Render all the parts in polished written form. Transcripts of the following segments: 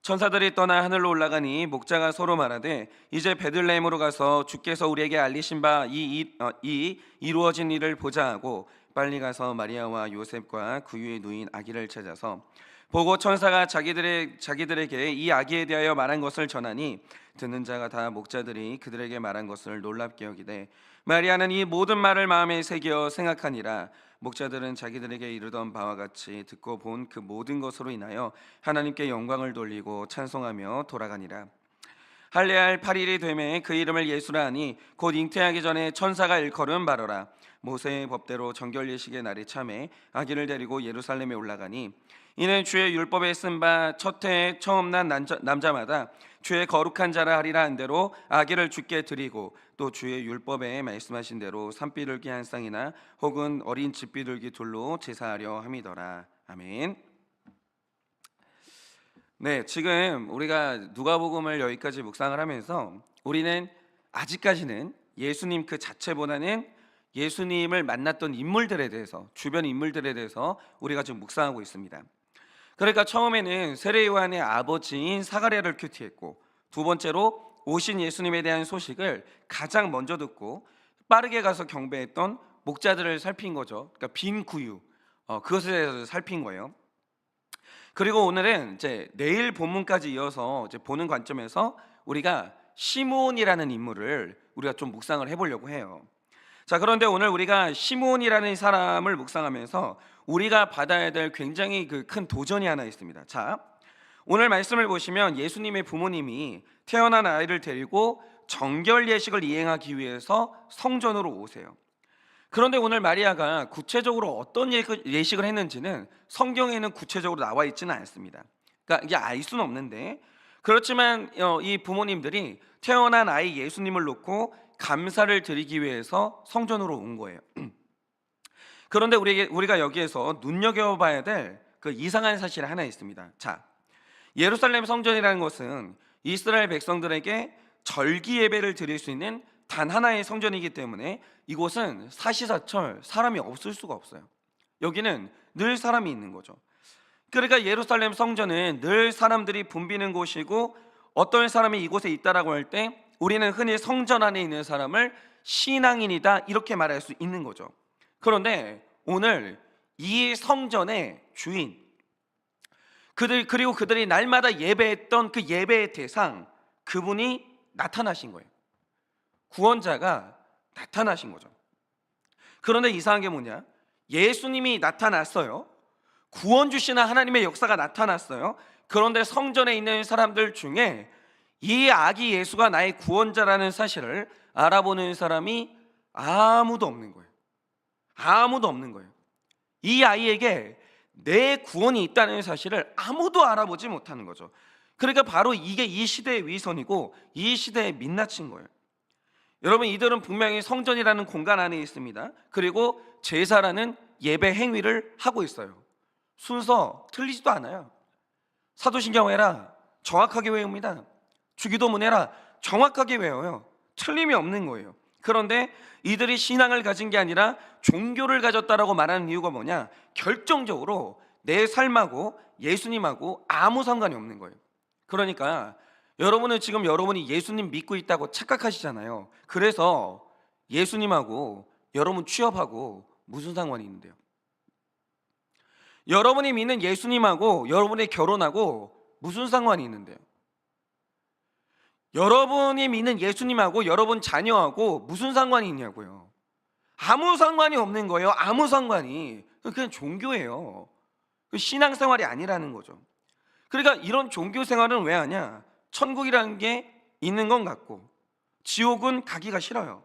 천사들이 떠나 하늘로 올라가니 목자가 서로 말하되 이제 베들레헴으로 가서 주께서 우리에게 알리신 바 이 이루어진 일을 보자 하고 빨리 가서 마리아와 요셉과 구유에 누인 아기를 찾아서 보고 천사가 자기들에게 이 아기에 대하여 말한 것을 전하니 듣는 자가 다 목자들이 그들에게 말한 것을 놀랍게 여기되 마리아는 이 모든 말을 마음에 새겨 생각하니라. 목자들은 자기들에게 이르던 바와 같이 듣고 본 그 모든 것으로 인하여 하나님께 영광을 돌리고 찬송하며 돌아가니라. 할례할 8일이 되매 그 이름을 예수라 하니 곧 잉태하기 전에 천사가 일컬음 바로라. 모세의 법대로 정결 예식의 날이 참에 아기를 데리고 예루살렘에 올라가니 이는 주의 율법에 쓴 바 첫 해에 처음 난 남자마다 주의 거룩한 자라 하리라 한 대로 아기를 주께 드리고 또 주의 율법에 말씀하신 대로 산비둘기 한 쌍이나 혹은 어린 집비둘기 둘로 제사하려 함이더라. 아멘. 네, 지금 우리가 누가복음을 여기까지 묵상을 하면서 우리는 아직까지는 예수님 그 자체보다는 예수님을 만났던 인물들에 대해서, 주변 인물들에 대해서 우리가 지금 묵상하고 있습니다. 그러니까 처음에는 세례 요한의 아버지인 사가랴를 큐티했고, 두 번째로 오신 예수님에 대한 소식을 가장 먼저 듣고 빠르게 가서 경배했던 목자들을 살핀 거죠. 그러니까 빈 구유, 그것에 대해서 살핀 거예요. 그리고 오늘은 이제 내일 본문까지 이어서 이제 보는 관점에서 우리가 시므온이라는 인물을 우리가 좀 묵상을 해보려고 해요. 자, 그런데 오늘 우리가 시므온이라는 사람을 묵상하면서 우리가 받아야 될 굉장히 그 큰 도전이 하나 있습니다. 자, 오늘 말씀을 보시면 예수님의 부모님이 태어난 아이를 데리고 정결 예식을 이행하기 위해서 성전으로 오세요. 그런데 오늘 마리아가 구체적으로 어떤 예식을 했는지는 성경에는 구체적으로 나와 있지는 않습니다. 그러니까 이게 알 수는 없는데, 그렇지만 이 부모님들이 태어난 아이 예수님을 놓고 감사를 드리기 위해서 성전으로 온 거예요. 그런데 우리가 여기에서 눈여겨봐야 될 그 이상한 사실이 하나 있습니다. 자, 예루살렘 성전이라는 것은 이스라엘 백성들에게 절기 예배를 드릴 수 있는 단 하나의 성전이기 때문에 이곳은 사시사철 사람이 없을 수가 없어요. 여기는 늘 사람이 있는 거죠. 그러니까 예루살렘 성전은 늘 사람들이 붐비는 곳이고, 어떤 사람이 이곳에 있다라고 할 때 우리는 흔히 성전 안에 있는 사람을 신앙인이다 이렇게 말할 수 있는 거죠. 그런데 오늘 이 성전의 주인, 그리고 그들이 날마다 예배했던 그 예배의 대상, 그분이 나타나신 거예요. 구원자가 나타나신 거죠. 그런데 이상한 게 뭐냐? 예수님이 나타났어요. 구원 주시는 하나님의 역사가 나타났어요. 그런데 성전에 있는 사람들 중에 이 아기 예수가 나의 구원자라는 사실을 알아보는 사람이 아무도 없는 거예요. 아무도 없는 거예요. 이 아이에게 내 구원이 있다는 사실을 아무도 알아보지 못하는 거죠. 그러니까 바로 이게 이 시대의 위선이고 이 시대의 민낯인 거예요. 여러분, 이들은 분명히 성전이라는 공간 안에 있습니다. 그리고 제사라는 예배 행위를 하고 있어요. 순서 틀리지도 않아요. 사도신경 해라, 정확하게 외웁니다. 주기도문 해라, 정확하게 외워요. 틀림이 없는 거예요. 그런데 이들이 신앙을 가진 게 아니라 종교를 가졌다라고 말하는 이유가 뭐냐? 결정적으로 내 삶하고 예수님하고 아무 상관이 없는 거예요. 그러니까 여러분은 지금 여러분이 예수님 믿고 있다고 착각하시잖아요. 그래서 예수님하고 여러분 취업하고 무슨 상관이 있는데요? 여러분이 믿는 예수님하고 여러분의 결혼하고 무슨 상관이 있는데요? 여러분이 믿는 예수님하고 여러분 자녀하고 무슨 상관이 있냐고요? 아무 상관이 없는 거예요. 아무 상관이. 그냥 종교예요. 신앙생활이 아니라는 거죠. 그러니까 이런 종교 생활은 왜 하냐? 천국이라는 게 있는 건 같고 지옥은 가기가 싫어요.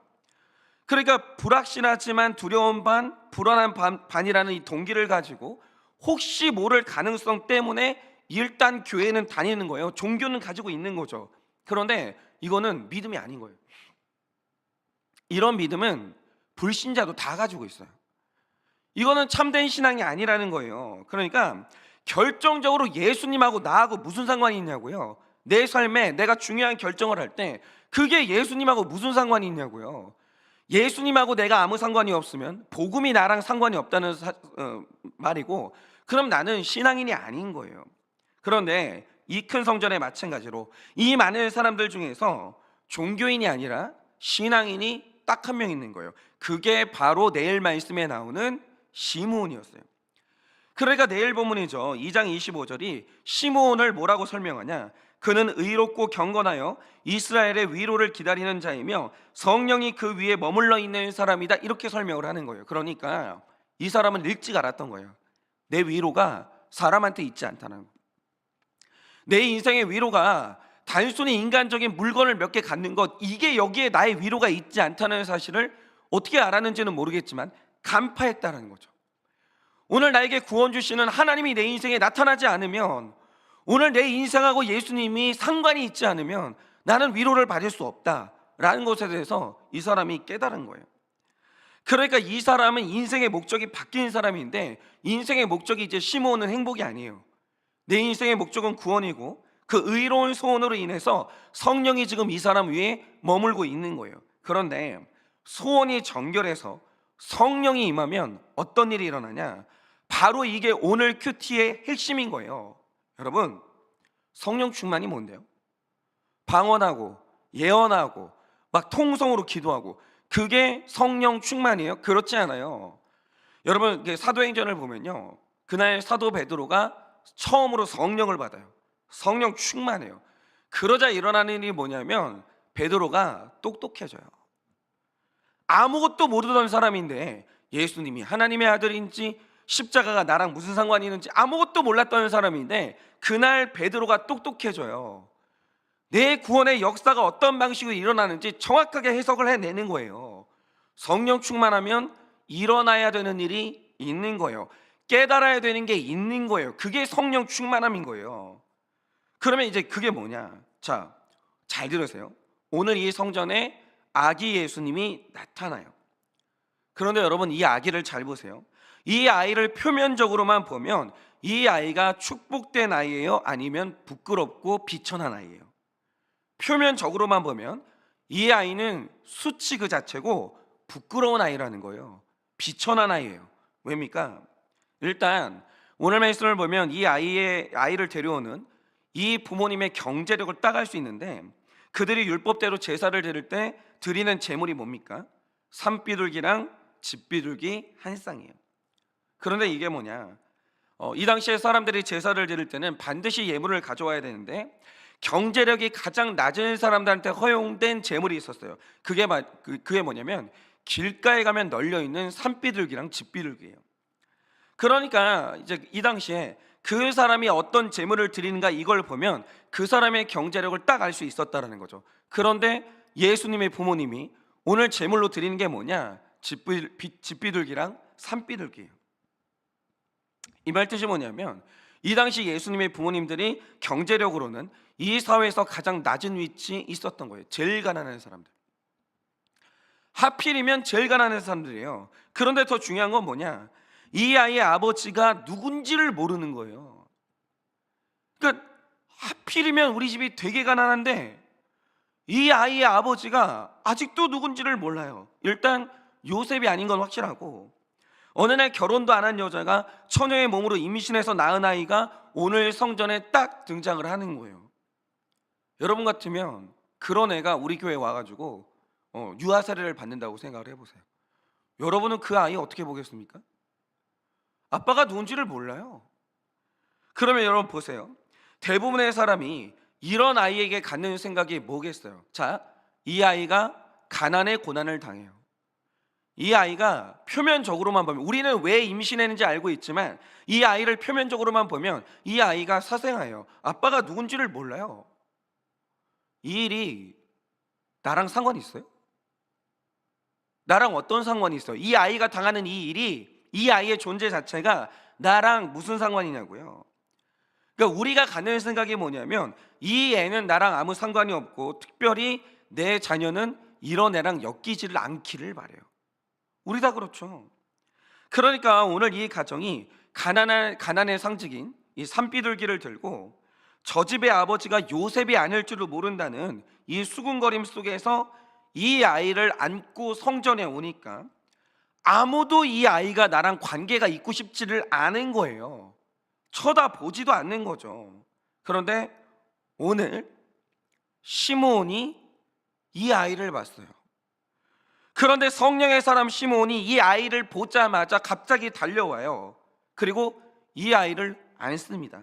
그러니까 불확실하지만 두려운 반, 불안한 반이라는 이 동기를 가지고 혹시 모를 가능성 때문에 일단 교회는 다니는 거예요. 종교는 가지고 있는 거죠. 그런데 이거는 믿음이 아닌 거예요. 이런 믿음은 불신자도 다 가지고 있어요. 이거는 참된 신앙이 아니라는 거예요. 그러니까 결정적으로 예수님하고 나하고 무슨 상관이 있냐고요. 내 삶에 내가 중요한 결정을 할 때 그게 예수님하고 무슨 상관이 있냐고요. 예수님하고 내가 아무 상관이 없으면 복음이 나랑 상관이 없다는 말이고, 그럼 나는 신앙인이 아닌 거예요. 그런데 이 큰 성전에 마찬가지로 이 많은 사람들 중에서 종교인이 아니라 신앙인이 딱 한 명 있는 거예요. 그게 바로 내일 말씀에 나오는 시므온이었어요. 그러니까 내일 본문이죠. 2장 25절이 시므온을 뭐라고 설명하냐? 그는 의롭고 경건하여 이스라엘의 위로를 기다리는 자이며 성령이 그 위에 머물러 있는 사람이다. 이렇게 설명을 하는 거예요. 그러니까 이 사람은 일찍 알았던 거예요. 내 위로가 사람한테 있지 않다는 거. 내 인생의 위로가 단순히 인간적인 물건을 몇 개 갖는 것, 이게 여기에 나의 위로가 있지 않다는 사실을 어떻게 알았는지는 모르겠지만 간파했다는 거죠. 오늘 나에게 구원 주시는 하나님이 내 인생에 나타나지 않으면, 오늘 내 인생하고 예수님이 상관이 있지 않으면 나는 위로를 받을 수 없다라는 것에 대해서 이 사람이 깨달은 거예요. 그러니까 이 사람은 인생의 목적이 바뀐 사람인데, 인생의 목적이 이제 시므온은 행복이 아니에요. 내 인생의 목적은 구원이고 그 의로운 소원으로 인해서 성령이 지금 이 사람 위에 머물고 있는 거예요. 그런데 소원이 정결해서 성령이 임하면 어떤 일이 일어나냐? 바로 이게 오늘 큐티의 핵심인 거예요. 여러분, 성령 충만이 뭔데요? 방언하고 예언하고 막 통성으로 기도하고, 그게 성령 충만이에요? 그렇지 않아요. 여러분, 사도행전을 보면요, 그날 사도 베드로가 처음으로 성령을 받아요. 성령 충만해요. 그러자 일어나는 일이 뭐냐면 베드로가 똑똑해져요. 아무것도 모르던 사람인데 예수님이 하나님의 아들인지 십자가가 나랑 무슨 상관이 있는지 아무것도 몰랐던 사람인데 그날 베드로가 똑똑해져요. 내 구원의 역사가 어떤 방식으로 일어나는지 정확하게 해석을 해내는 거예요. 성령 충만하면 일어나야 되는 일이 있는 거예요. 깨달아야 되는 게 있는 거예요. 그게 성령 충만함인 거예요. 그러면 이제 그게 뭐냐? 자, 잘 들으세요. 오늘 이 성전에 아기 예수님이 나타나요. 그런데 여러분, 이 아기를 잘 보세요. 이 아이를 표면적으로만 보면 이 아이가 축복된 아이예요? 아니면 부끄럽고 비천한 아이예요? 표면적으로만 보면 이 아이는 수치 그 자체고 부끄러운 아이라는 거예요. 비천한 아이예요. 왜입니까? 일단 오늘 말씀을 보면 이 아이를 데려오는 이 부모님의 경제력을 따갈 수 있는데, 그들이 율법대로 제사를 드릴 때 드리는 제물이 뭡니까? 산비둘기랑 집비둘기 한 쌍이에요. 그런데 이게 뭐냐? 이 당시에 사람들이 제사를 드릴 때는 반드시 예물을 가져와야 되는데 경제력이 가장 낮은 사람들한테 허용된 제물이 있었어요. 그게 뭐냐면 길가에 가면 널려 있는 산비둘기랑 집비둘기예요. 그러니까 이제 이 당시에 그 사람이 어떤 제물을 드리는가 이걸 보면 그 사람의 경제력을 딱 알 수 있었다라는 거죠. 그런데 예수님의 부모님이 오늘 제물로 드리는 게 뭐냐? 집비둘기랑 산비둘기예요. 이 말 뜻이 뭐냐면 이 당시 예수님의 부모님들이 경제력으로는 이 사회에서 가장 낮은 위치에 있었던 거예요. 제일 가난한 사람들. 하필이면 제일 가난한 사람들이에요. 그런데 더 중요한 건 뭐냐? 이 아이의 아버지가 누군지를 모르는 거예요. 그러니까 하필이면 우리 집이 되게 가난한데 이 아이의 아버지가 아직도 누군지를 몰라요. 일단 요셉이 아닌 건 확실하고, 어느 날 결혼도 안 한 여자가 처녀의 몸으로 임신해서 낳은 아이가 오늘 성전에 딱 등장을 하는 거예요. 여러분 같으면 그런 애가 우리 교회에 와가지고 유아 세례를 받는다고 생각을 해보세요. 여러분은 그 아이 어떻게 보겠습니까? 아빠가 누군지를 몰라요. 그러면 여러분 보세요. 대부분의 사람이 이런 아이에게 갖는 생각이 뭐겠어요? 자, 이 아이가 가난의 고난을 당해요. 이 아이가 표면적으로만 보면, 우리는 왜 임신했는지 알고 있지만 이 아이를 표면적으로만 보면 이 아이가 사생아예요. 아빠가 누군지를 몰라요. 이 일이 나랑 상관이 있어요? 나랑 어떤 상관이 있어요? 이 아이가 당하는 이 일이, 이 아이의 존재 자체가 나랑 무슨 상관이냐고요. 그러니까 우리가 갖는 생각이 뭐냐면 이 애는 나랑 아무 상관이 없고 특별히 내 자녀는 이런 애랑 엮이지를 않기를 바래요. 우리 다 그렇죠. 그러니까 오늘 이 가정이 가난의 상징인 이 산비둘기를 들고 저 집의 아버지가 요셉이 아닐 줄을 모른다는 이 수군거림 속에서 이 아이를 안고 성전에 오니까 아무도 이 아이가 나랑 관계가 있고 싶지를 않은 거예요. 쳐다보지도 않는 거죠. 그런데 오늘 시므온이 이 아이를 봤어요. 그런데 성령의 사람 시므온이 이 아이를 보자마자 갑자기 달려와요. 그리고 이 아이를 안습니다.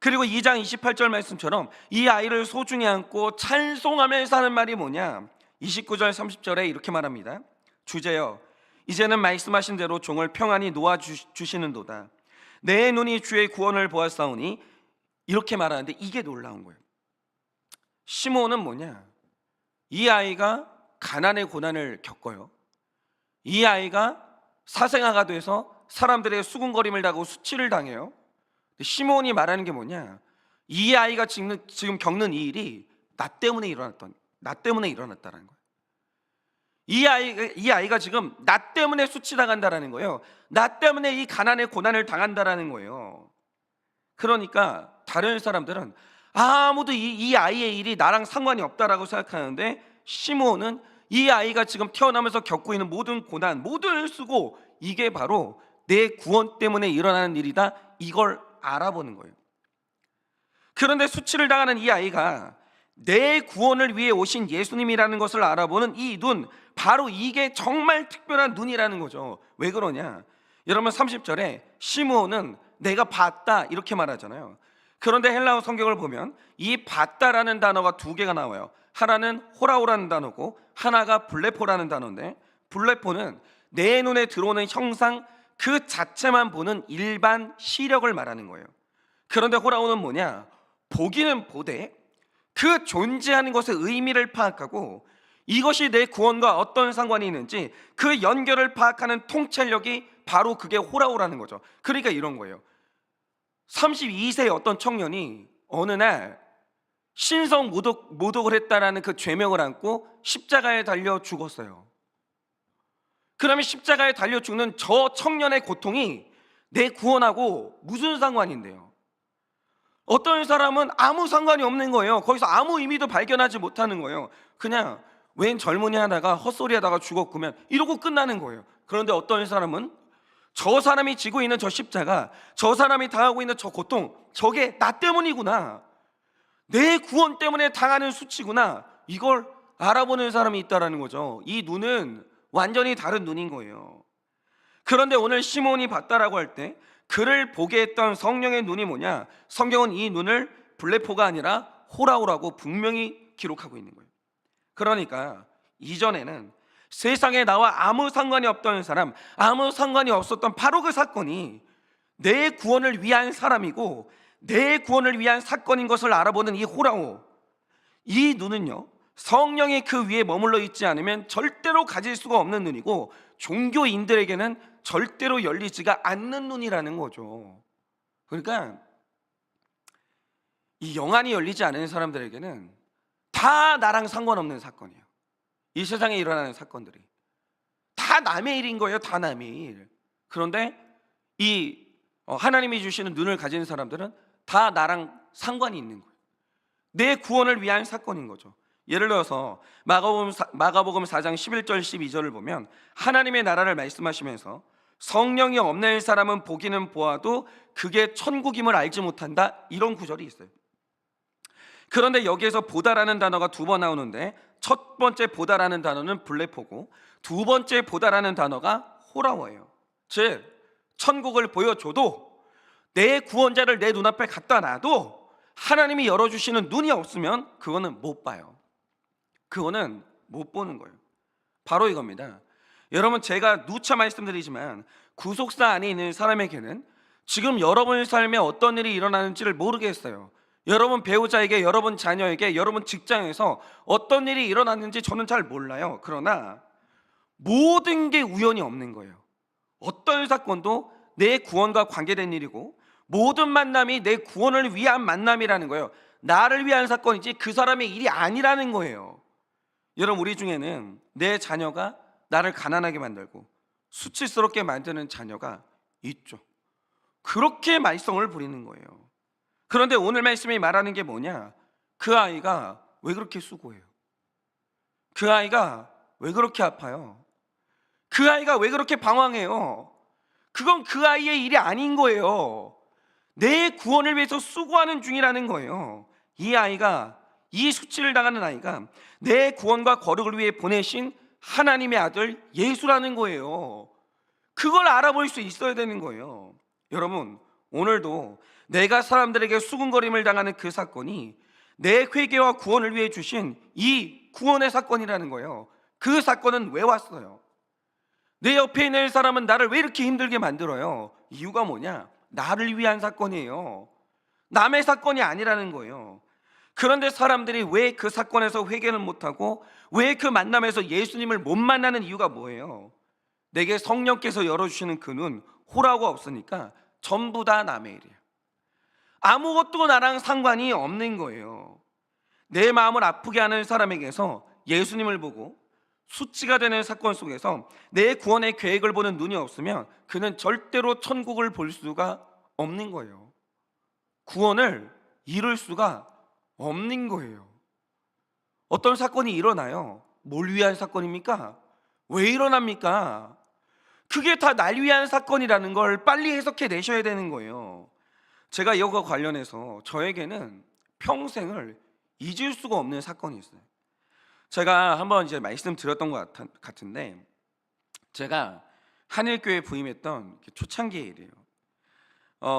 그리고 2장 28절 말씀처럼 이 아이를 소중히 안고 찬송하면서 하는 말이 뭐냐, 29절 30절에 이렇게 말합니다. 주제여, 이제는 말씀하신 대로 종을 평안히 놓아주시는도다. 내 눈이 주의 구원을 보았사오니, 이렇게 말하는데 이게 놀라운 거예요. 시므온은 뭐냐, 이 아이가 가난의 고난을 겪어요. 이 아이가 사생아가 돼서 사람들의 수군거림을 당하고 수치를 당해요. 시므온이 말하는 게 뭐냐, 이 아이가 지금 겪는 이 일이 나 때문에 일어났다는 거예요. 이 아이가 지금 나 때문에 수치당한다라는 거예요. 나 때문에 이 가난의 고난을 당한다라는 거예요. 그러니까 다른 사람들은 아무도 이 아이의 일이 나랑 상관이 없다라고 생각하는데, 시므온은 이 아이가 지금 태어나면서 겪고 있는 모든 고난, 모든 수고, 이게 바로 내 구원 때문에 일어나는 일이다, 이걸 알아보는 거예요. 그런데 수치를 당하는 이 아이가 내 구원을 위해 오신 예수님이라는 것을 알아보는 이 눈, 바로 이게 정말 특별한 눈이라는 거죠. 왜 그러냐, 여러분 30절에 시므온은 내가 봤다 이렇게 말하잖아요. 그런데 헬라어 성경을 보면 이 봤다라는 단어가 두 개가 나와요. 하나는 호라오라는 단어고 하나가 블레포라는 단어인데, 블레포는 내 눈에 들어오는 형상 그 자체만 보는 일반 시력을 말하는 거예요. 그런데 호라오는 뭐냐, 보기는 보되 그 존재하는 것의 의미를 파악하고 이것이 내 구원과 어떤 상관이 있는지 그 연결을 파악하는 통찰력이 바로 그게 호라오라는 거죠. 그러니까 이런 거예요. 32세의 어떤 청년이 어느 날 신성 모독을 했다라는 그 죄명을 안고 십자가에 달려 죽었어요. 그러면 십자가에 달려 죽는 저 청년의 고통이 내 구원하고 무슨 상관인데요? 어떤 사람은 아무 상관이 없는 거예요. 거기서 아무 의미도 발견하지 못하는 거예요. 그냥 웬 젊은이 하다가 헛소리하다가 죽었구면 이러고 끝나는 거예요. 그런데 어떤 사람은 저 사람이 지고 있는 저 십자가, 저 사람이 당하고 있는 저 고통, 저게 나 때문이구나, 내 구원 때문에 당하는 수치구나, 이걸 알아보는 사람이 있다라는 거죠. 이 눈은 완전히 다른 눈인 거예요. 그런데 오늘 시므온이 봤다라고 할 때 그를 보게 했던 성령의 눈이 뭐냐, 성경은 이 눈을 블레포가 아니라 호라오라고 분명히 기록하고 있는 거예요. 그러니까 이전에는 세상에 나와 아무 상관이 없던 사람, 아무 상관이 없었던 바로 그 사건이 내 구원을 위한 사람이고 내 구원을 위한 사건인 것을 알아보는 이 호라오, 이 눈은요, 성령이 그 위에 머물러 있지 않으면 절대로 가질 수가 없는 눈이고 종교인들에게는 절대로 열리지가 않는 눈이라는 거죠. 그러니까 이 영안이 열리지 않은 사람들에게는 다 나랑 상관없는 사건이에요. 이 세상에 일어나는 사건들이 다 남의 일인 거예요. 다 남의 일. 그런데 이 하나님이 주시는 눈을 가진 사람들은 다 나랑 상관이 있는 거예요. 내 구원을 위한 사건인 거죠. 예를 들어서 마가복음 4장 11절 12절을 보면 하나님의 나라를 말씀하시면서 성령이 없는 사람은 보기는 보아도 그게 천국임을 알지 못한다, 이런 구절이 있어요. 그런데 여기에서 보다라는 단어가 두 번 나오는데, 첫 번째 보다라는 단어는 블레포고 두 번째 보다라는 단어가 호라워예요. 즉 천국을 보여줘도 내 구원자를 내 눈앞에 갖다 놔도 하나님이 열어주시는 눈이 없으면 그거는 못 봐요. 그거는 못 보는 거예요. 바로 이겁니다. 여러분, 제가 누차 말씀드리지만 구속사 안에 있는 사람에게는 지금 여러분 삶에 어떤 일이 일어나는지를 모르겠어요. 여러분 배우자에게, 여러분 자녀에게, 여러분 직장에서 어떤 일이 일어났는지 저는 잘 몰라요. 그러나 모든 게 우연이 없는 거예요. 어떤 사건도 내 구원과 관계된 일이고 모든 만남이 내 구원을 위한 만남이라는 거예요. 나를 위한 사건이지 그 사람의 일이 아니라는 거예요. 여러분, 우리 중에는 내 자녀가 나를 가난하게 만들고 수치스럽게 만드는 자녀가 있죠. 그렇게 말썽을 부리는 거예요. 그런데 오늘 말씀이 말하는 게 뭐냐, 그 아이가 왜 그렇게 수고해요? 그 아이가 왜 그렇게 아파요? 그 아이가 왜 그렇게 방황해요? 그건 그 아이의 일이 아닌 거예요. 내 구원을 위해서 수고하는 중이라는 거예요. 이 수치를 당하는 아이가 내 구원과 거룩을 위해 보내신 하나님의 아들 예수라는 거예요. 그걸 알아볼 수 있어야 되는 거예요. 여러분, 오늘도 내가 사람들에게 수군거림을 당하는 그 사건이 내 회개와 구원을 위해 주신 이 구원의 사건이라는 거예요. 그 사건은 왜 왔어요? 내 옆에 있는 사람은 나를 왜 이렇게 힘들게 만들어요? 이유가 뭐냐? 나를 위한 사건이에요. 남의 사건이 아니라는 거예요. 그런데 사람들이 왜 그 사건에서 회개를 못하고 왜 그 만남에서 예수님을 못 만나는 이유가 뭐예요? 내게 성령께서 열어주시는 그 눈, 호라고 없으니까 전부 다 남의 일이에요. 아무것도 나랑 상관이 없는 거예요. 내 마음을 아프게 하는 사람에게서 예수님을 보고 수치가 되는 사건 속에서 내 구원의 계획을 보는 눈이 없으면 그는 절대로 천국을 볼 수가 없는 거예요. 구원을 이룰 수가 없는 거예요. 어떤 사건이 일어나요. 뭘 위한 사건입니까? 왜 일어납니까? 그게 다 날 위한 사건이라는 걸 빨리 해석해 내셔야 되는 거예요. 제가 이거와 관련해서 저에게는 평생을 잊을 수가 없는 사건이 있어요. 제가 한번 이제 말씀드렸던 것 같은데, 제가 한일교회 부임했던 초창기의 일이에요.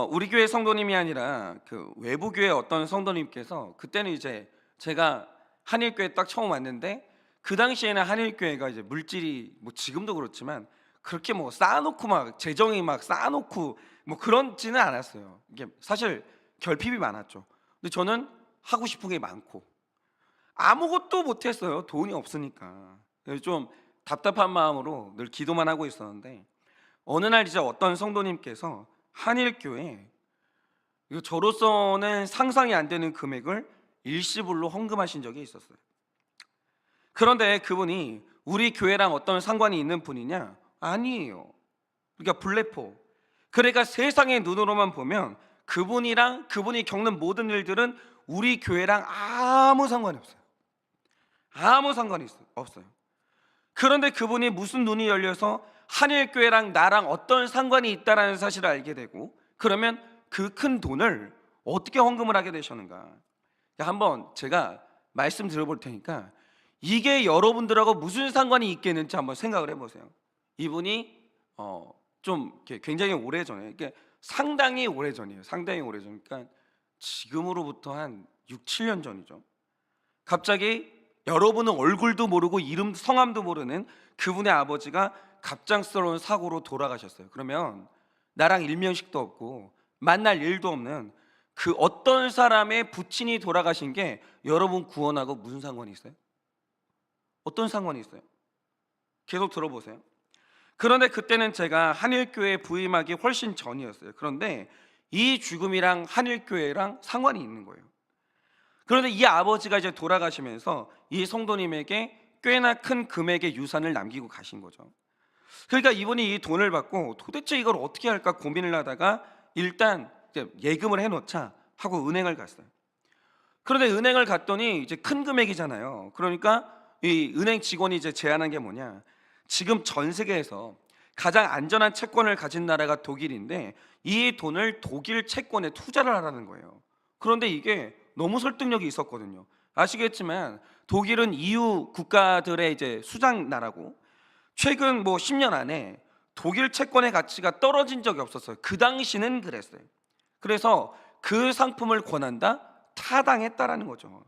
우리 교회 성도님이 아니라 그 외부 교회 어떤 성도님께서, 그때는 이제 제가 한일교회 딱 처음 왔는데 그 당시에는 한일교회가 이제 물질이 뭐 지금도 그렇지만 그렇게 뭐 쌓아놓고 막 재정이 막 쌓아놓고 뭐 그런지는 않았어요. 이게 사실 결핍이 많았죠. 근데 저는 하고 싶은 게 많고 아무것도 못했어요. 돈이 없으니까. 그래서 좀 답답한 마음으로 늘 기도만 하고 있었는데, 어느 날 이제 어떤 성도님께서 한일교회, 이거 저로서는 상상이 안 되는 금액을 일시불로 헌금하신 적이 있었어요. 그런데 그분이 우리 교회랑 어떤 상관이 있는 분이냐? 아니에요. 그러니까 블레포. 그러니까 세상의 눈으로만 보면 그분이랑 그분이 겪는 모든 일들은 우리 교회랑 아무 상관이 없어요. 아무 상관이 없어요. 그런데 그분이 무슨 눈이 열려서 한일교회랑 나랑 어떤 상관이 있다는 사실을 알게 되고, 그러면 그 큰 돈을 어떻게 헌금을 하게 되셨는가? 한번 제가 말씀 드려볼 테니까 이게 여러분들하고 무슨 상관이 있겠는지 한번 생각을 해보세요. 이분이 좀 굉장히 오래전에, 상당히 오래전이에요. 상당히 오래전. 그러니까 지금으로부터 한 6, 7년 전이죠. 갑자기 여러분은 얼굴도 모르고 이름 성함도 모르는 그분의 아버지가 갑작스러운 사고로 돌아가셨어요. 그러면 나랑 일면식도 없고 만날 일도 없는 그 어떤 사람의 부친이 돌아가신 게 여러분 구원하고 무슨 상관이 있어요? 어떤 상관이 있어요? 계속 들어보세요. 그런데 그때는 제가 한일교회에 부임하기 훨씬 전이었어요. 그런데 이 죽음이랑 한일교회랑 상관이 있는 거예요. 그런데 이 아버지가 이제 돌아가시면서 이 성도님에게 꽤나 큰 금액의 유산을 남기고 가신 거죠. 그러니까 이분이 이 돈을 받고 도대체 이걸 어떻게 할까 고민을 하다가 일단 예금을 해놓자 하고 은행을 갔어요. 그런데 은행을 갔더니 이제 큰 금액이잖아요. 그러니까 이 은행 직원이 이제 제안한 게 뭐냐? 지금 전 세계에서 가장 안전한 채권을 가진 나라가 독일인데 이 돈을 독일 채권에 투자를 하라는 거예요. 그런데 이게 너무 설득력이 있었거든요. 아시겠지만 독일은 EU 국가들의 이제 수장 나라고, 최근 뭐 10년 안에 독일 채권의 가치가 떨어진 적이 없었어요. 그 당시는 그랬어요. 그래서 그 상품을 권한다? 타당했다라는 거죠.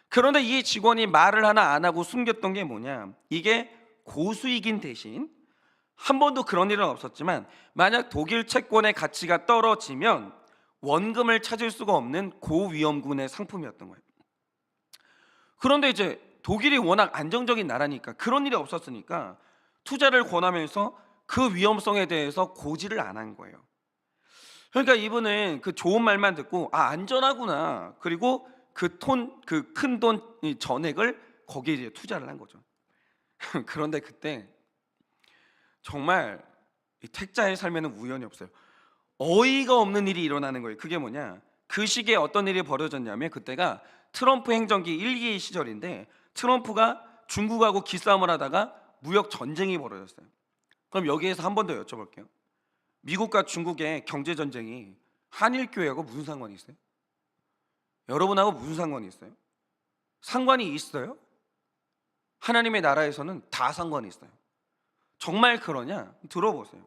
그런데 이 직원이 말을 하나 안 하고 숨겼던 게 뭐냐? 이게 고수익인 대신, 한 번도 그런 일은 없었지만 만약 독일 채권의 가치가 떨어지면 원금을 찾을 수가 없는 고위험군의 상품이었던 거예요. 그런데 이제 독일이 워낙 안정적인 나라니까, 그런 일이 없었으니까 투자를 권하면서 그 위험성에 대해서 고지를 안 한 거예요. 그러니까 이분은 그 좋은 말만 듣고 안전하구나, 그리고 그 큰 돈 전액을 거기에 이제 투자를 한 거죠. 그런데 그때 정말 이 택자의 삶에는 우연이 없어요. 어이가 없는 일이 일어나는 거예요. 그게 뭐냐? 그 시기에 어떤 일이 벌어졌냐면, 그때가 트럼프 행정기 1기 시절인데 트럼프가 중국하고 기싸움을 하다가 무역 전쟁이 벌어졌어요. 그럼 여기에서 한 번 더 여쭤볼게요. 미국과 중국의 경제 전쟁이 한일교회하고 무슨 상관이 있어요? 여러분하고 무슨 상관이 있어요? 상관이 있어요? 하나님의 나라에서는 다 상관이 있어요. 정말 그러냐? 들어보세요.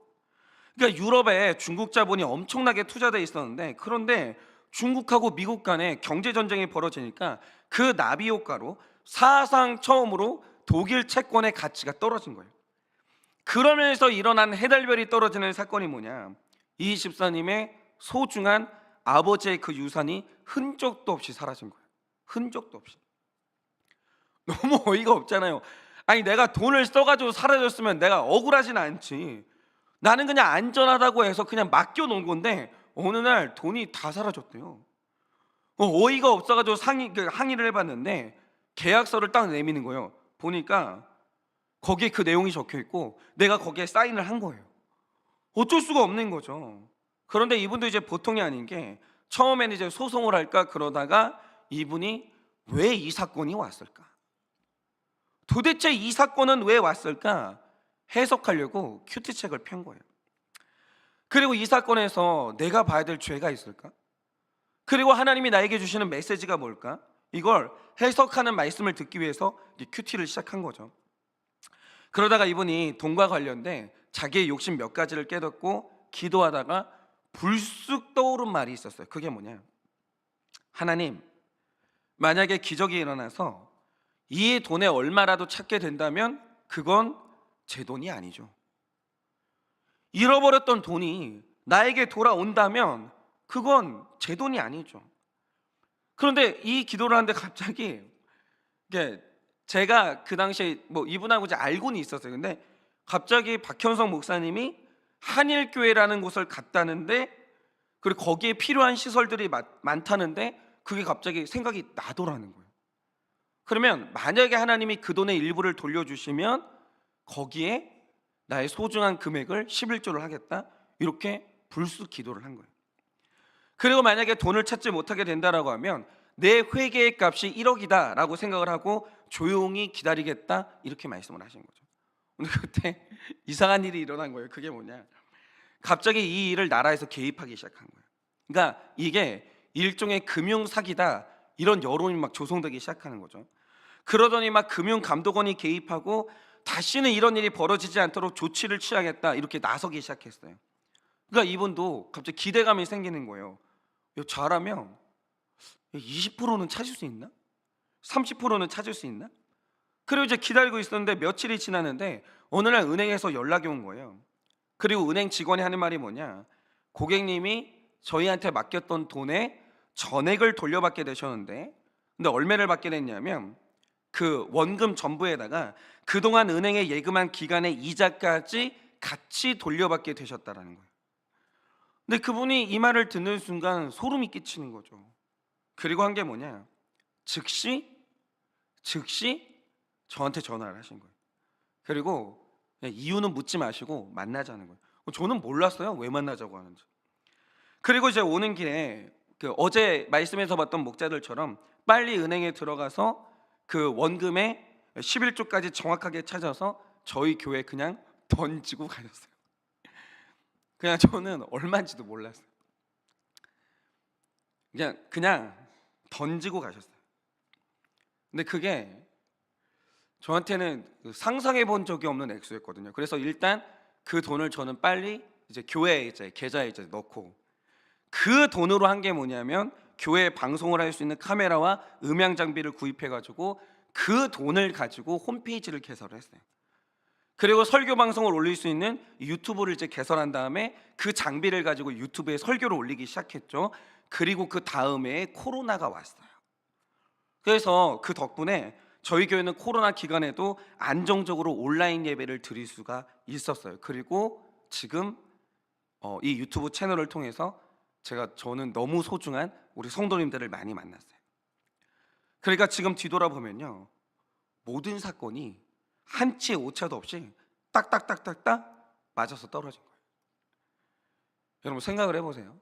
그러니까 유럽에 중국 자본이 엄청나게 투자돼 있었는데, 그런데 중국하고 미국 간에 경제 전쟁이 벌어지니까 그 나비 효과로 사상 처음으로 독일 채권의 가치가 떨어진 거예요. 그러면서 일어난 해달별이 떨어지는 사건이 뭐냐? 이 집사님의 소중한 아버지의 그 유산이 흔적도 없이 사라진 거예요. 흔적도 없이. 너무 어이가 없잖아요. 아니, 내가 돈을 써가지고 사라졌으면 내가 억울하진 않지. 나는 그냥 안전하다고 해서 그냥 맡겨놓은 건데 어느 날 돈이 다 사라졌대요. 어이가 없어가지고 항의를 해봤는데 계약서를 딱 내미는 거예요. 보니까 거기에 그 내용이 적혀 있고 내가 거기에 사인을 한 거예요. 어쩔 수가 없는 거죠. 그런데 이분도 이제 보통이 아닌 게, 처음에는 이제 소송을 할까 그러다가 이분이 왜 이 사건이 왔을까? 도대체 이 사건은 왜 왔을까? 해석하려고 큐티책을 편 거예요. 그리고 이 사건에서 내가 봐야 될 죄가 있을까? 그리고 하나님이 나에게 주시는 메시지가 뭘까? 이걸 해석하는 말씀을 듣기 위해서 큐티를 시작한 거죠. 그러다가 이분이 돈과 관련된 자기의 욕심 몇 가지를 깨닫고 기도하다가 불쑥 떠오른 말이 있었어요. 그게 뭐냐? 하나님, 만약에 기적이 일어나서 이 돈에 얼마라도 찾게 된다면 그건 제 돈이 아니죠. 잃어버렸던 돈이 나에게 돌아온다면 그건 제 돈이 아니죠. 그런데 이 기도를 하는데 갑자기, 제가 그 당시에 이분하고 이제 알고는 있었어요. 근데 갑자기 박현성 목사님이 한일교회라는 곳을 갔다는데, 그리고 거기에 필요한 시설들이 많다는데 그게 갑자기 생각이 나더라는 거예요. 그러면 만약에 하나님이 그 돈의 일부를 돌려주시면 거기에 나의 소중한 금액을 11조를 하겠다, 이렇게 불쑥 기도를 한 거예요. 그리고 만약에 돈을 찾지 못하게 된다라고 하면 내 회개의 값이 1억이다 라고 생각을 하고 조용히 기다리겠다, 이렇게 말씀을 하신 거죠. 근데 그때 이상한 일이 일어난 거예요. 그게 뭐냐? 갑자기 이 일을 나라에서 개입하기 시작한 거예요. 그러니까 이게 일종의 금융 사기다, 이런 여론이 막 조성되기 시작하는 거죠. 그러더니 막 금융감독원이 개입하고 다시는 이런 일이 벌어지지 않도록 조치를 취하겠다, 이렇게 나서기 시작했어요. 그러니까 이분도 갑자기 기대감이 생기는 거예요. 잘하면 20%는 찾을 수 있나? 30%는 찾을 수 있나? 그리고 이제 기다리고 있었는데 며칠이 지났는데 어느 날 은행에서 연락이 온 거예요. 그리고 은행 직원이 하는 말이 뭐냐? 고객님이 저희한테 맡겼던 돈의 전액을 돌려받게 되셨는데, 근데 얼마를 받게 됐냐면 그 원금 전부에다가 그동안 은행에 예금한 기간의 이자까지 같이 돌려받게 되셨다라는 거예요. 근데 그분이 이 말을 듣는 순간 소름이 끼치는 거죠. 그리고 한 게 뭐냐? 즉시 저한테 전화를 하신 거예요. 그리고 이유는 묻지 마시고 만나자는 거예요. 저는 몰랐어요, 왜 만나자고 하는지. 그리고 이제 오는 길에 어제 말씀에서 봤던 목자들처럼 빨리 은행에 들어가서 그 원금의 11조까지 정확하게 찾아서 저희 교회 그냥 던지고 가셨어요. 그냥 저는 얼마인지도 몰랐어요. 그냥 던지고 가셨어요. 근데 그게 저한테는 상상해 본 적이 없는 액수였거든요. 그래서 일단 그 돈을 저는 빨리 이제 교회 이제 계좌에 이제 넣고, 그 돈으로 한 게 뭐냐면 교회 방송을 할 수 있는 카메라와 음향 장비를 구입해 가지고 그 돈을 가지고 홈페이지를 개설을 했어요. 그리고 설교 방송을 올릴 수 있는 유튜브를 이제 개설한 다음에 그 장비를 가지고 유튜브에 설교를 올리기 시작했죠. 그리고 그 다음에 코로나가 왔어요. 그래서 그 덕분에 저희 교회는 코로나 기간에도 안정적으로 온라인 예배를 드릴 수가 있었어요. 그리고 지금 이 유튜브 채널을 통해서 저는 너무 소중한 우리 성도님들을 많이 만났어요. 그러니까 지금 뒤돌아보면요, 모든 사건이 한치의 오차도 없이 딱딱딱딱딱 맞아서 떨어진 거예요. 여러분 생각을 해보세요.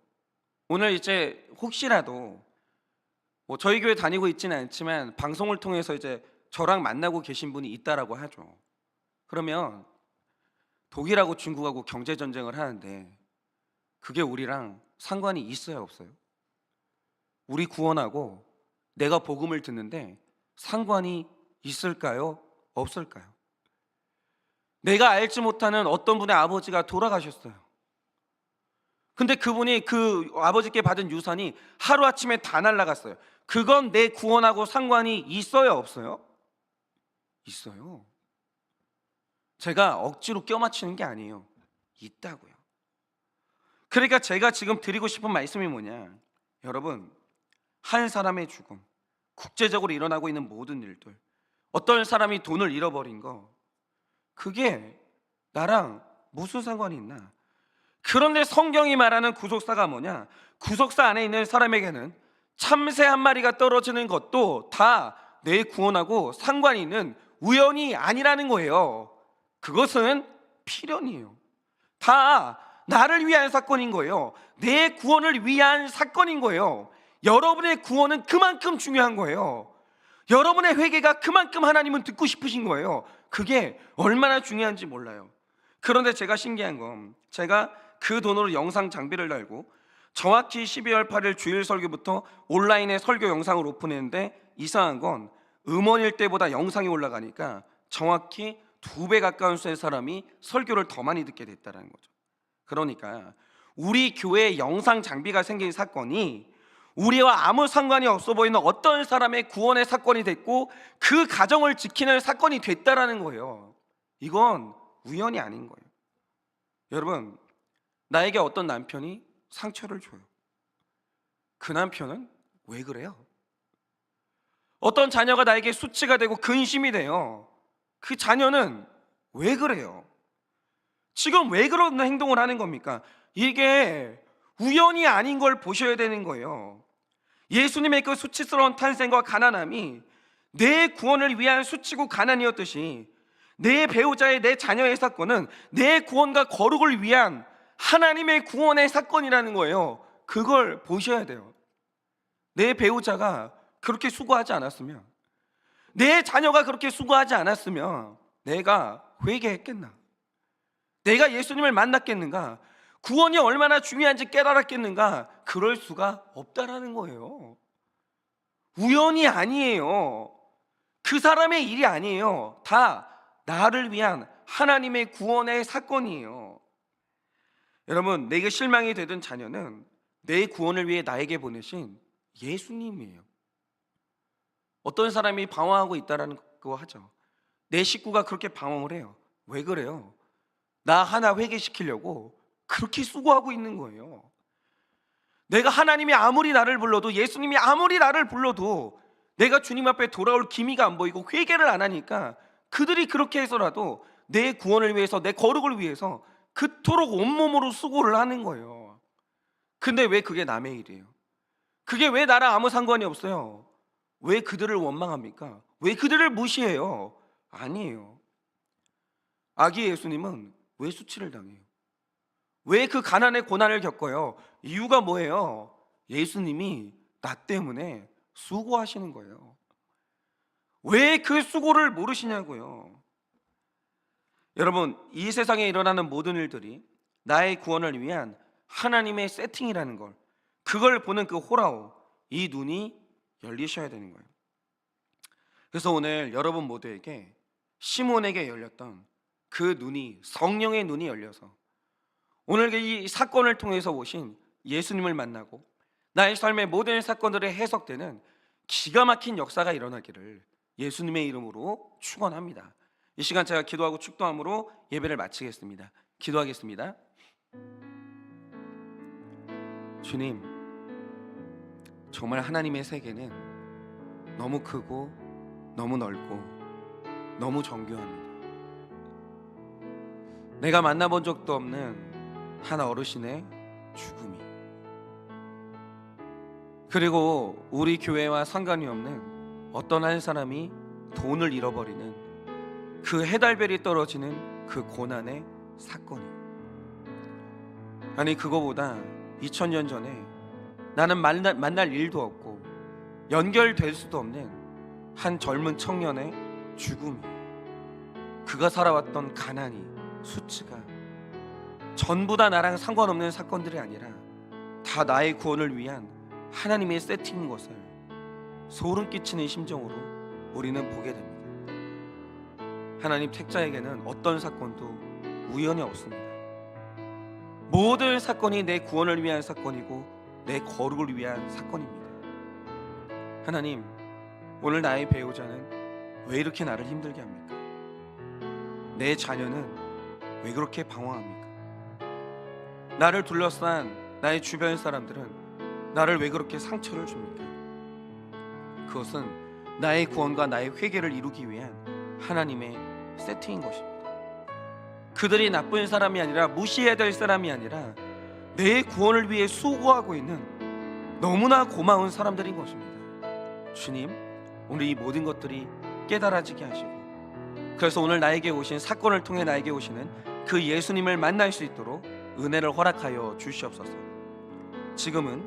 오늘 이제 혹시라도 저희 교회 다니고 있지는 않지만 방송을 통해서 이제 저랑 만나고 계신 분이 있다라고 하죠. 그러면 독일하고 중국하고 경제 전쟁을 하는데 그게 우리랑 상관이 있어요, 없어요? 우리 구원하고 내가 복음을 듣는데 상관이 있을까요? 없을까요? 내가 알지 못하는 어떤 분의 아버지가 돌아가셨어요. 근데 그분이 그 아버지께 받은 유산이 하루아침에 다 날아갔어요. 그건 내 구원하고 상관이 있어요, 없어요? 있어요. 제가 억지로 껴맞추는 게 아니에요. 있다고요. 그러니까 제가 지금 드리고 싶은 말씀이 뭐냐, 여러분, 한 사람의 죽음, 국제적으로 일어나고 있는 모든 일들, 어떤 사람이 돈을 잃어버린 거, 그게 나랑 무슨 상관이 있나? 그런데 성경이 말하는 구속사가 뭐냐? 구속사 안에 있는 사람에게는 참새 한 마리가 떨어지는 것도 다 내 구원하고 상관이 있는 우연이 아니라는 거예요. 그것은 필연이에요. 다 나를 위한 사건인 거예요. 내 구원을 위한 사건인 거예요. 여러분의 구원은 그만큼 중요한 거예요. 여러분의 회개가 그만큼 하나님은 듣고 싶으신 거예요. 그게 얼마나 중요한지 몰라요. 그런데 제가 신기한 건, 제가 그 돈으로 영상 장비를 달고 정확히 12월 8일 주일 설교부터 온라인에 설교 영상을 오픈했는데, 이상한 건 음원일 때보다 영상이 올라가니까 정확히 2배 가까운 수의 사람이 설교를 더 많이 듣게 됐다는 거죠. 그러니까 우리 교회에 영상 장비가 생긴 사건이 우리와 아무 상관이 없어 보이는 어떤 사람의 구원의 사건이 됐고, 그 가정을 지키는 사건이 됐다라는 거예요. 이건 우연이 아닌 거예요. 여러분, 나에게 어떤 남편이 상처를 줘요. 그 남편은 왜 그래요? 어떤 자녀가 나에게 수치가 되고 근심이 돼요. 그 자녀는 왜 그래요? 지금 왜 그런 행동을 하는 겁니까? 이게 우연이 아닌 걸 보셔야 되는 거예요. 예수님의 그 수치스러운 탄생과 가난함이 내 구원을 위한 수치고 가난이었듯이, 내 배우자의, 내 자녀의 사건은 내 구원과 거룩을 위한 하나님의 구원의 사건이라는 거예요. 그걸 보셔야 돼요. 내 배우자가 그렇게 수고하지 않았으면, 내 자녀가 그렇게 수고하지 않았으면 내가 회개했겠나? 내가 예수님을 만났겠는가? 구원이 얼마나 중요한지 깨달았겠는가? 그럴 수가 없다라는 거예요. 우연이 아니에요. 그 사람의 일이 아니에요. 다 나를 위한 하나님의 구원의 사건이에요. 여러분, 내게 실망이 되던 자녀는 내 구원을 위해 나에게 보내신 예수님이에요. 어떤 사람이 방황하고 있다라는 거 하죠. 내 식구가 그렇게 방황을 해요. 왜 그래요? 나 하나 회개시키려고 그렇게 수고하고 있는 거예요. 내가 하나님이 아무리 나를 불러도, 예수님이 아무리 나를 불러도 내가 주님 앞에 돌아올 기미가 안 보이고 회개를 안 하니까, 그들이 그렇게 해서라도 내 구원을 위해서, 내 거룩을 위해서 그토록 온몸으로 수고를 하는 거예요. 근데 왜 그게 남의 일이에요? 그게 왜 나랑 아무 상관이 없어요? 왜 그들을 원망합니까? 왜 그들을 무시해요? 아니에요. 아기 예수님은 왜 수치를 당해요? 왜 그 가난의 고난을 겪어요? 이유가 뭐예요? 예수님이 나 때문에 수고하시는 거예요. 왜 그 수고를 모르시냐고요. 여러분, 이 세상에 일어나는 모든 일들이 나의 구원을 위한 하나님의 세팅이라는 걸, 그걸 보는 그 호라오, 이 눈이 열리셔야 되는 거예요. 그래서 오늘 여러분 모두에게 시몬에게 열렸던 그 눈이, 성령의 눈이 열려서 오늘 이 사건을 통해서 오신 예수님을 만나고 나의 삶의 모든 사건들에 해석되는 기가 막힌 역사가 일어나기를 예수님의 이름으로 축원합니다. 이 시간 제가 기도하고 축도함으로 예배를 마치겠습니다. 기도하겠습니다. 주님, 정말 하나님의 세계는 너무 크고 너무 넓고 너무 정교합니다. 내가 만나본 적도 없는 한 어르신의 죽음이, 그리고 우리 교회와 상관이 없는 어떤 한 사람이 돈을 잃어버리는 그 해달별이 떨어지는 그 고난의 사건이, 아니 그거보다 2000년 전에 나는 만날 일도 없고 연결될 수도 없는 한 젊은 청년의 죽음이, 그가 살아왔던 가난이, 수치가 전부 다 나랑 상관없는 사건들이 아니라 다 나의 구원을 위한 하나님의 세팅인 것을 소름 끼치는 심정으로 우리는 보게 됩니다. 하나님 택자에게는 어떤 사건도 우연이 없습니다. 모든 사건이 내 구원을 위한 사건이고 내 거룩을 위한 사건입니다. 하나님, 오늘 나의 배우자는 왜 이렇게 나를 힘들게 합니까? 내 자녀는 왜 그렇게 방황합니까? 나를 둘러싼 나의 주변 사람들은 나를 왜 그렇게 상처를 줍니까? 그것은 나의 구원과 나의 회개를 이루기 위한 하나님의 세팅인 것입니다. 그들이 나쁜 사람이 아니라, 무시해야 될 사람이 아니라 내 구원을 위해 수고하고 있는 너무나 고마운 사람들인 것입니다. 주님, 오늘 이 모든 것들이 깨달아지게 하시고, 그래서 오늘 나에게 오신 사건을 통해 나에게 오시는 그 예수님을 만날 수 있도록 은혜를 허락하여 주시옵소서. 지금은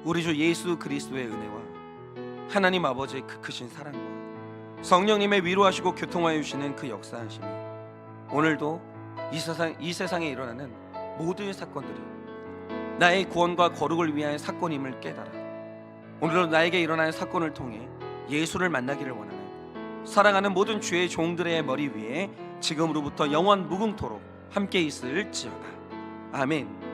우리 주 예수 그리스도의 은혜와 하나님 아버지의 그 크신 사랑과 성령님의 위로하시고 교통하여 주시는 그 역사하심이 오늘도 이 세상에 일어나는 모든 사건들이 나의 구원과 거룩을 위한 사건임을 깨달아 오늘도 나에게 일어나는 사건을 통해 예수를 만나기를 원하는 사랑하는 모든 주의 종들의 머리 위에 지금으로부터 영원 무궁토록 함께 있을지어다. 아멘.